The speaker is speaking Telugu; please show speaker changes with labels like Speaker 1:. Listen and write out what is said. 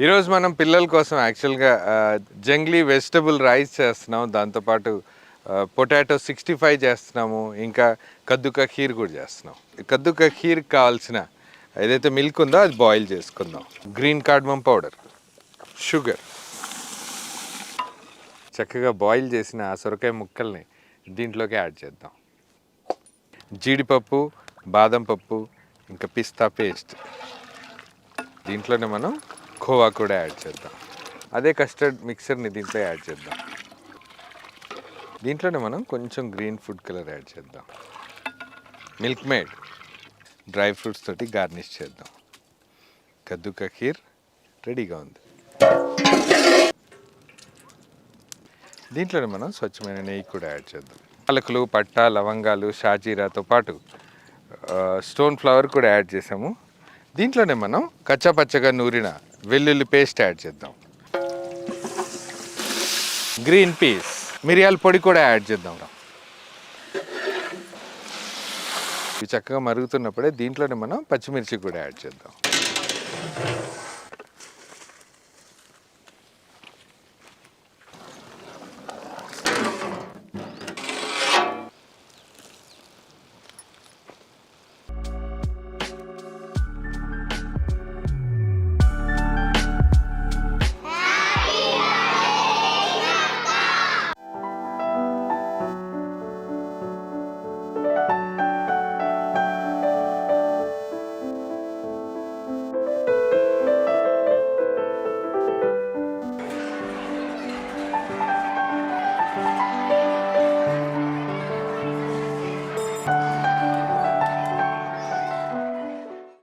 Speaker 1: ఈరోజు మనం పిల్లల కోసం యాక్చువల్గా జంగ్లీ వెజిటబుల్ రైస్ చేస్తున్నాం, దాంతోపాటు పొటాటో 65 చేస్తున్నాము, ఇంకా కద్దుకా ఖీర్ కూడా చేస్తున్నాం. కద్దుకా ఖీర్కి కావాల్సిన ఏదైతే మిల్క్ ఉందో అది బాయిల్ చేసుకుందాం. గ్రీన్ కార్డమమ్ పౌడర్, షుగర్, చక్కగా బాయిల్ చేసిన ఆ సొరకాయ ముక్కల్ని దీంట్లోకి యాడ్ చేద్దాం. జీడిపప్పు, బాదం పప్పు, ఇంకా పిస్తా పేస్ట్, దీంట్లోనే మనం కోవా కూడా యాడ్ చేద్దాం. అదే కస్టర్డ్ మిక్సర్ని దీంట్లో యాడ్ చేద్దాం. దీంట్లోనే మనం కొంచెం గ్రీన్ ఫుడ్ కలర్ యాడ్ చేద్దాం. మిల్క్ మేడ్, డ్రై ఫ్రూట్స్ తోటి గార్నిష్ చేద్దాం. కద్దుకా ఖీర్ రెడీగా ఉంది. దీంట్లోనే మనం స్వచ్ఛమైన నెయ్యి కూడా యాడ్ చేద్దాం. యాలకులు, పట్ట, లవంగాలు, షాజీరాతో పాటు స్టోన్ ఫ్లవర్ కూడా యాడ్ చేసాము. దీంట్లోనే మనం కచ్చాపచ్చగా నూరిన వెల్లుల్లి పేస్ట్ యాడ్ చేద్దాం. గ్రీన్ పీస్, మిరియాల పొడి కూడా యాడ్ చేద్దాం. ఇవి చక్కగా మరుగుతున్నప్పుడే దీంట్లోనే మనం పచ్చిమిర్చి కూడా యాడ్ చేద్దాం.